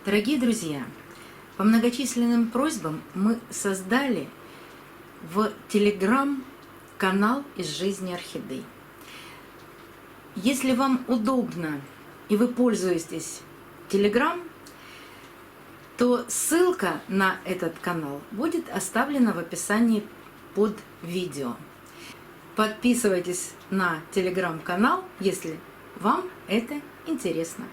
Дорогие друзья, по многочисленным просьбам мы создали в Telegram канал из жизни орхидей. Если вам удобно и вы пользуетесь Telegram, то ссылка на этот канал будет оставлена в описании под видео. Подписывайтесь на Telegram канал, если вам это интересно.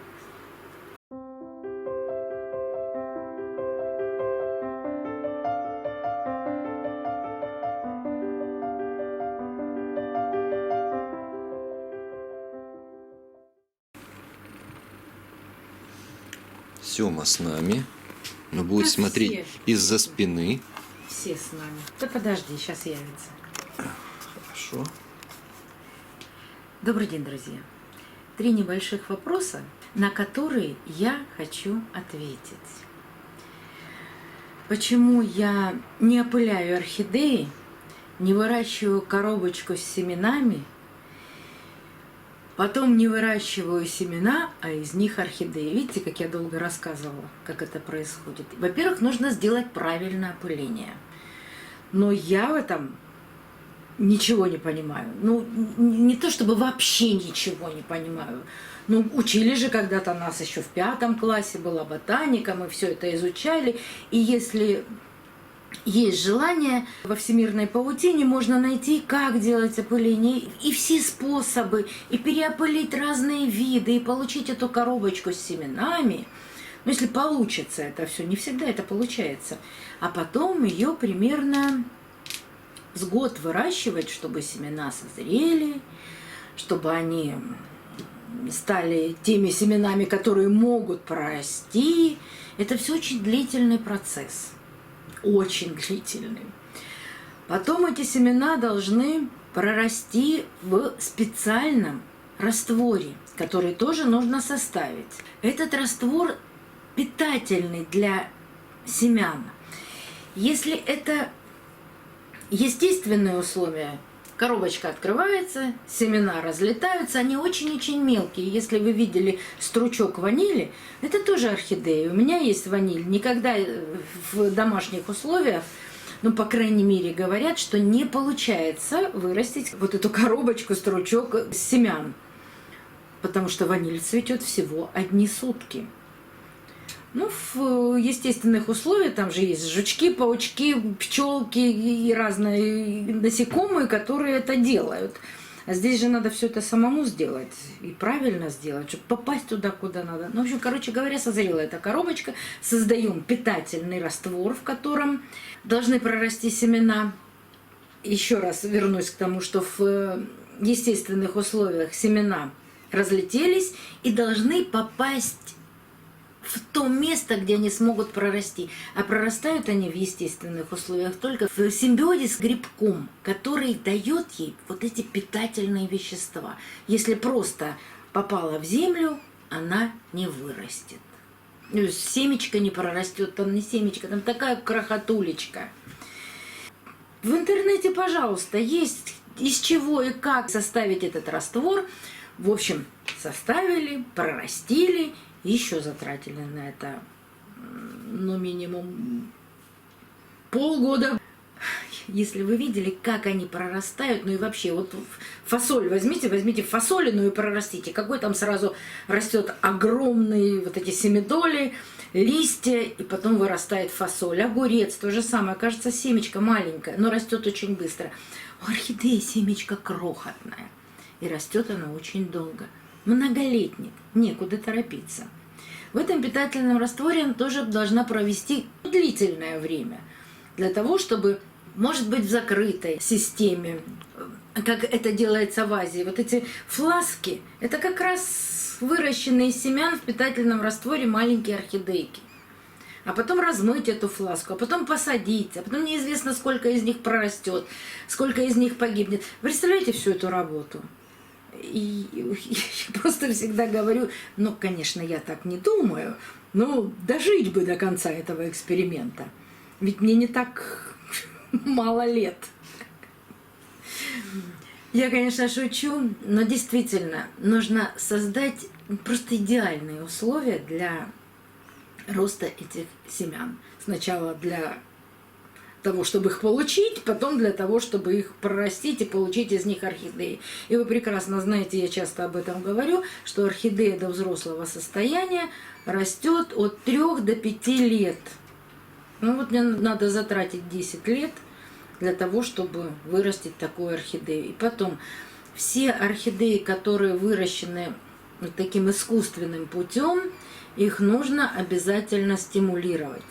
Сёма с нами, но будет Да смотреть из-за спины. Все с нами. Да подожди, сейчас явится. Хорошо. Добрый день, друзья. 3 небольших вопроса, на которые я хочу ответить. Почему я не опыляю орхидеи, не выращиваю коробочку с семенами, потом не выращиваю семена, а из них орхидеи. Видите, как я долго рассказывала, как это происходит. Во-первых, нужно сделать правильное опыление. Но я в этом ничего не понимаю. Ну, не то чтобы вообще ничего не понимаю. Ну, учили же когда-то нас еще в 5 классе, была ботаника, мы все это изучали. И если есть желание, во всемирной паутине можно найти, как делать опыление, и все способы, и переопылить разные виды, и получить эту коробочку с семенами. Но если получится это все, не всегда это получается. А потом ее примерно с год выращивать, чтобы семена созрели, чтобы они стали теми семенами, которые могут прорасти. Это все очень длительный процесс. Очень длительный. Потом эти семена должны прорасти в специальном растворе, который тоже нужно составить. Этот раствор питательный для семян. Если это естественные условия, коробочка открывается, семена разлетаются, они очень-очень мелкие. Если вы видели стручок ванили, это тоже орхидеи. У меня есть ваниль. Никогда в домашних условиях, ну, по крайней мере, говорят, что не получается вырастить вот эту коробочку, стручок семян. Потому что ваниль цветет всего 1 сутки. Ну, в естественных условиях там же есть жучки, паучки, пчелки и разные насекомые, которые это делают. А здесь же надо все это самому сделать и правильно сделать, чтобы попасть туда, куда надо. Ну, в общем, короче говоря, созрела эта коробочка. Создаем питательный раствор, в котором должны прорасти семена. Еще раз вернусь к тому, что в естественных условиях семена разлетелись и должны попасть в то место, где они смогут прорасти. А прорастают они в естественных условиях только в симбиозе с грибком, который дает ей вот эти питательные вещества. Если просто попала в землю, она не вырастет. Семечко не прорастет, там не семечко, там такая крохотулечка. В интернете, пожалуйста, есть из чего и как составить этот раствор. В общем, составили, прорастили, еще затратили на это, ну, минимум полгода. Если вы видели, как они прорастают, ну и вообще, вот фасоль возьмите фасолину и прорастите. Какой там сразу растет огромные вот эти семидоли, листья, и потом вырастает фасоль. Огурец, то же самое. Кажется, семечко маленькое, но растет очень быстро. У орхидеи семечко крохотное, и растет оно очень долго. Многолетник, некуда торопиться. В этом питательном растворе она тоже должна провести длительное время для того, чтобы, может быть, в закрытой системе, как это делается в Азии. Вот эти фласки – это как раз выращенные из семян в питательном растворе маленькие орхидейки. А потом размыть эту фласку, а потом посадить, а потом неизвестно, сколько из них прорастет, сколько из них погибнет. Вы представляете всю эту работу? И я просто всегда говорю, ну, конечно, я так не думаю, но дожить бы до конца этого эксперимента. Ведь мне не так мало лет. Я, конечно, шучу, но действительно нужно создать просто идеальные условия для роста этих семян. Сначала для того, чтобы их получить, потом для того, чтобы их прорастить и получить из них орхидеи. И вы прекрасно знаете, я часто об этом говорю, что орхидея до взрослого состояния растет от 3 до 5 лет. Ну вот мне надо затратить 10 лет для того, чтобы вырастить такую орхидею. И потом, все орхидеи, которые выращены вот таким искусственным путем, их нужно обязательно стимулировать.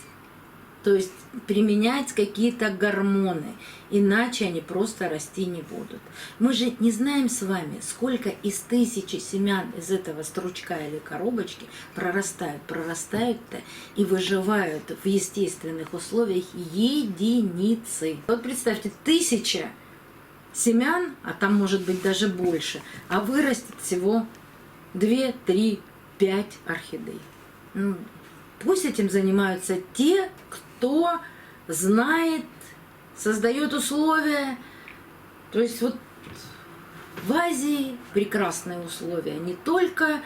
То есть применять какие-то гормоны, иначе они просто расти не будут. Мы же не знаем с вами, сколько из 1000 семян из этого стручка или коробочки прорастают-то и выживают в естественных условиях единицы. Вот представьте, 1000 семян, а там может быть даже больше, а вырастет всего 2, 3, 5 орхидей. Ну, пусть этим занимаются те, кто знает, создает условия. То есть вот в Азии прекрасные условия не только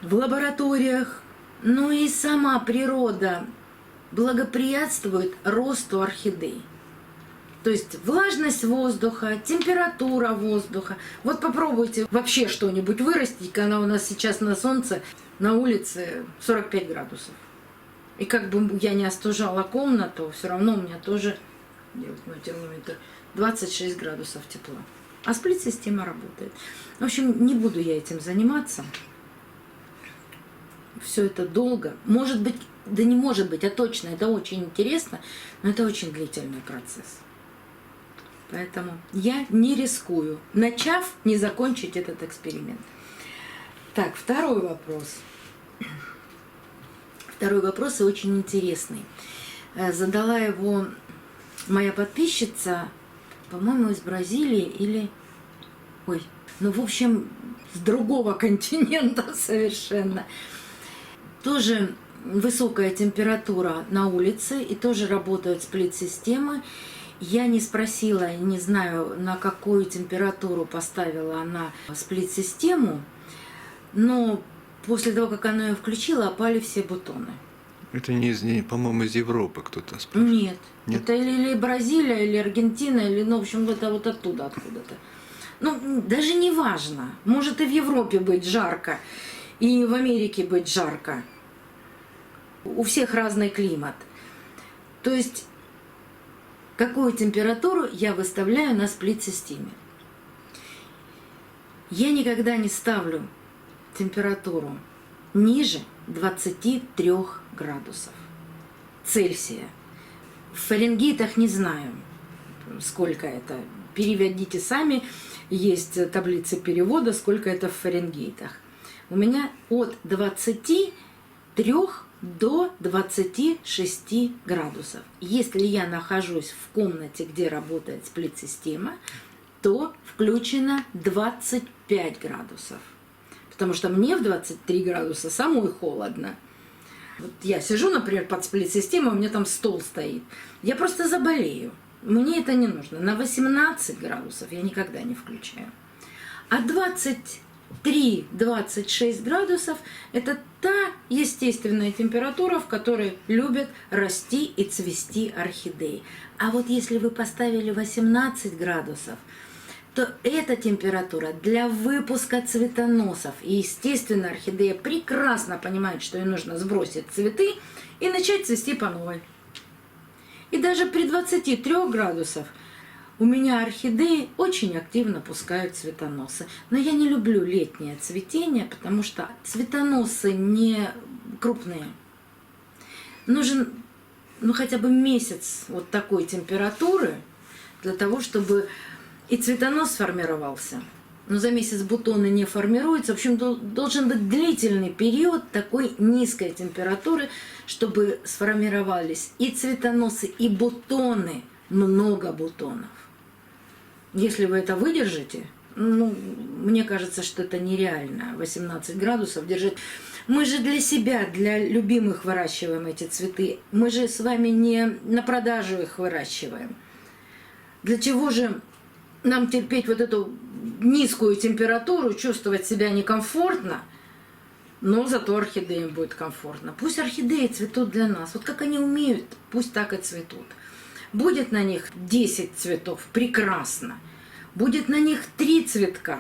в лабораториях, но и сама природа благоприятствует росту орхидей. То есть влажность воздуха, температура воздуха. Вот попробуйте вообще что-нибудь вырастить, когда у нас сейчас на солнце, на улице 45 градусов. И как бы я не остужала комнату, все равно у меня тоже, где вот мой термометр, 26 градусов тепла. А сплит-система работает. В общем, не буду я этим заниматься. Все это долго. Может быть, да не может быть, а точно, это очень интересно, но это очень длительный процесс. Поэтому я не рискую, начав, не закончить этот эксперимент. Так, второй вопрос. Второй вопрос и очень интересный. Задала его моя подписчица, по-моему, из Бразилии или... Ой, ну, в общем, с другого континента совершенно. Тоже высокая температура на улице, и тоже работают сплит-системы. Я не спросила, не знаю, на какую температуру поставила она сплит-систему, но после того, как она ее включила, опали все бутоны. Это по-моему, из Европы кто-то спрашивает. Нет. Это или Бразилия, или Аргентина, или, ну, в общем, это вот оттуда, откуда-то. Ну, даже не важно. Может и в Европе быть жарко, и в Америке быть жарко. У всех разный климат. То есть, какую температуру я выставляю на сплит-системе? Я никогда не ставлю температуру ниже 23 градусов Цельсия. В фаренгейтах не знаю, сколько это. Переводите сами, есть таблица перевода, сколько это в фаренгейтах. У меня от 23 до 26 градусов. Если я нахожусь в комнате, где работает сплит-система, то включено 25 градусов. Потому что мне в 23 градуса самой холодно. Вот я сижу, например, под сплит-системой, у меня там стол стоит. Я просто заболею. Мне это не нужно. На 18 градусов я никогда не включаю. А 23-26 градусов – это та естественная температура, в которой любят расти и цвести орхидеи. А вот если вы поставили 18 градусов, то эта температура для выпуска цветоносов. И, естественно, орхидея прекрасно понимает, что ей нужно сбросить цветы и начать цвести по новой. И даже при 23 градусах у меня орхидеи очень активно пускают цветоносы. Но я не люблю летнее цветение, потому что цветоносы не крупные. Нужен хотя бы месяц вот такой температуры для того, чтобы и цветонос сформировался. Но за месяц бутоны не формируются. В общем, должен быть длительный период такой низкой температуры, чтобы сформировались и цветоносы, и бутоны, много бутонов. Если вы это выдержите, ну, мне кажется, что это нереально, 18 градусов держать. Мы же для себя, для любимых выращиваем эти цветы. Мы же с вами не на продажу их выращиваем. Для чего же нам терпеть вот эту низкую температуру, чувствовать себя некомфортно, Но зато орхидеям будет комфортно. Пусть орхидеи цветут для нас. Вот как они умеют, пусть так и цветут. Будет на них 10 цветов, прекрасно. Будет на них 3 цветка,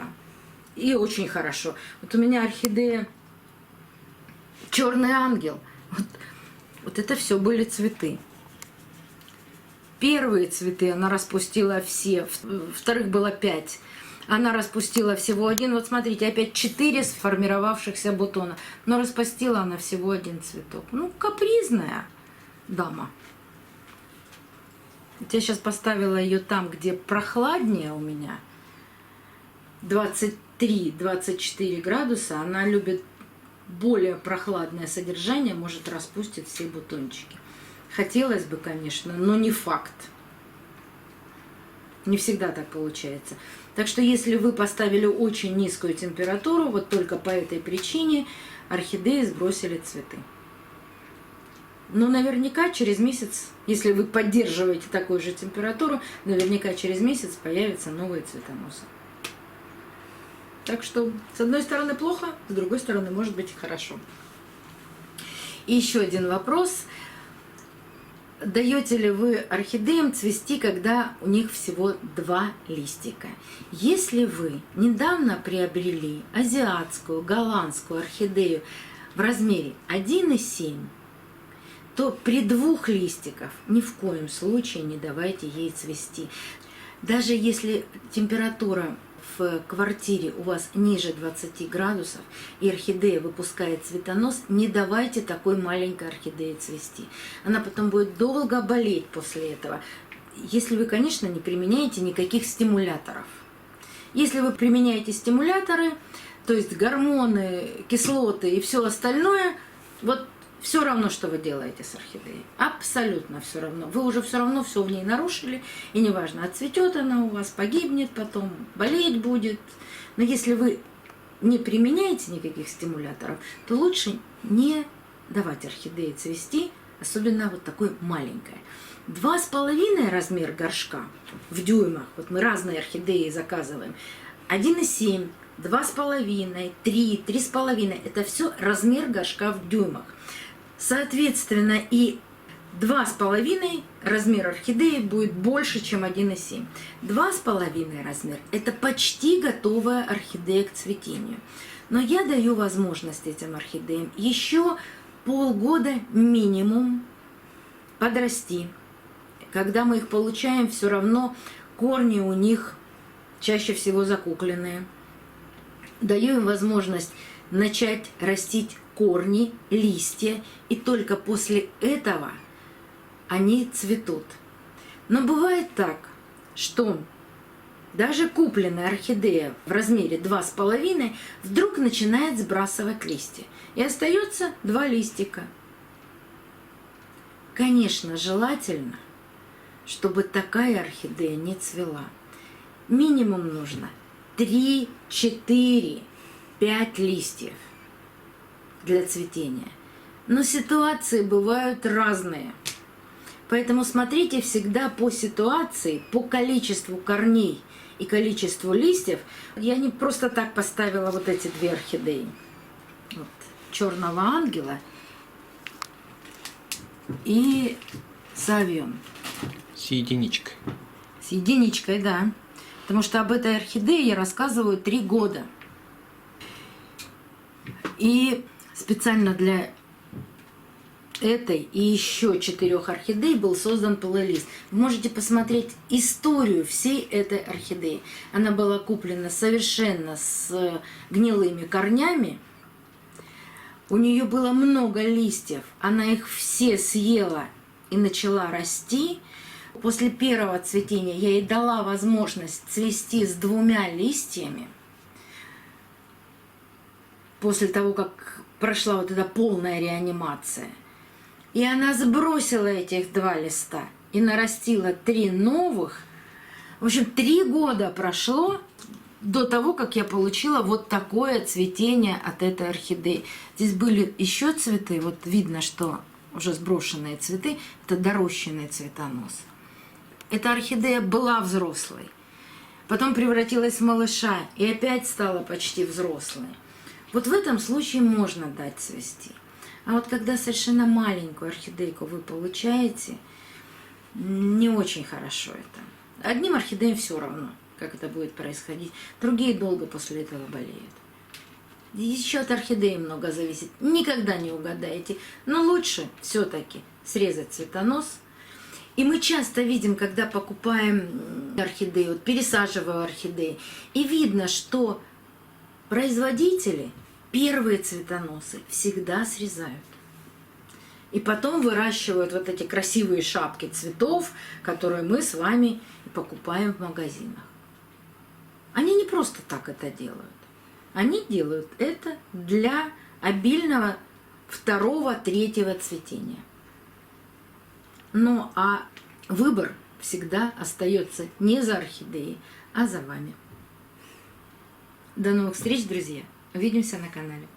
и очень хорошо. Вот у меня орхидея «Черный ангел». Вот это все были цветы. Первые цветы она распустила все, вторых было 5. Она распустила всего 1. Вот смотрите, опять 4 сформировавшихся бутона. Но распустила она всего 1 цветок. Ну, капризная дама. Я сейчас поставила ее там, где прохладнее у меня. 23-24 градуса. Она любит более прохладное содержание, может распустить все бутончики. Хотелось бы, конечно, но не факт. Не всегда так получается. Так что если вы поставили очень низкую температуру, вот только по этой причине орхидеи сбросили цветы. Но наверняка через месяц, если вы поддерживаете такую же температуру, наверняка через месяц появятся новые цветоносы. Так что с одной стороны плохо, с другой стороны может быть хорошо. И еще один вопрос. Даете ли вы орхидеям цвести, когда у них всего 2 листика? Если вы недавно приобрели азиатскую, голландскую орхидею в размере 1,7, то при 2 листиках ни в коем случае не давайте ей цвести. Даже если температура в квартире у вас ниже 20 градусов и орхидея выпускает цветонос, не давайте такой маленькой орхидее цвести. Она потом будет долго болеть после этого, если вы, конечно, не применяете никаких стимуляторов. Если вы применяете стимуляторы, то есть гормоны, кислоты и все остальное, вот все равно, что вы делаете с орхидеей. Абсолютно все равно. Вы уже все равно все в ней нарушили. И неважно, отцветет она у вас, погибнет потом, болеть будет. Но если вы не применяете никаких стимуляторов, то лучше не давать орхидее цвести, особенно вот такой маленькой. 2,5 размер горшка в дюймах. Вот мы разные орхидеи заказываем. 1,7, 2,5, 3, 3,5. Это все размер горшка в дюймах. Соответственно, и 2,5 размер орхидеи будет больше, чем 1,7. 2,5 размер – это почти готовая орхидея к цветению. Но я даю возможность этим орхидеям еще полгода минимум подрасти. Когда мы их получаем, все равно корни у них чаще всего закукленные. Даю им возможность начать растить корни, листья, и только после этого они цветут. Но бывает так, что даже купленная орхидея в размере 2,5 вдруг начинает сбрасывать листья. И остается 2 листика. Конечно, желательно, чтобы такая орхидея не цвела. Минимум нужно 3, 4, 5 листьев для цветения. Но ситуации бывают разные. Поэтому смотрите всегда по ситуации, по количеству корней и количеству листьев. Я не просто так поставила вот эти 2 орхидеи. Вот, черного ангела и Савион. С единичкой. С единичкой, да. Потому что об этой орхидее я рассказываю 3 года. И специально для этой и еще 4 орхидей был создан плейлист. Вы можете посмотреть историю всей этой орхидеи. Она была куплена совершенно с гнилыми корнями. У нее было много листьев. Она их все съела и начала расти. После первого цветения я ей дала возможность цвести с 2 листьями. После того, как прошла вот эта полная реанимация. И она сбросила этих 2 листа и нарастила 3 новых. В общем, 3 года прошло до того, как я получила вот такое цветение от этой орхидеи. Здесь были еще цветы, вот видно, что уже сброшенные цветы, это дорощенный цветонос. Эта орхидея была взрослой, потом превратилась в малыша и опять стала почти взрослой. Вот в этом случае можно дать цвести. А вот когда совершенно маленькую орхидейку вы получаете, не очень хорошо это. Одним орхидеям все равно, как это будет происходить. Другие долго после этого болеют. Еще от орхидеи много зависит. Никогда не угадаете. Но лучше все-таки срезать цветонос. И мы часто видим, когда покупаем орхидеи, вот пересаживаю орхидеи, и видно, что производители первые цветоносы всегда срезают. И потом выращивают вот эти красивые шапки цветов, которые мы с вами покупаем в магазинах. Они не просто так это делают. Они делают это для обильного второго, третьего цветения. Ну а выбор всегда остается не за орхидеей, а за вами. До новых встреч, друзья! Увидимся на канале.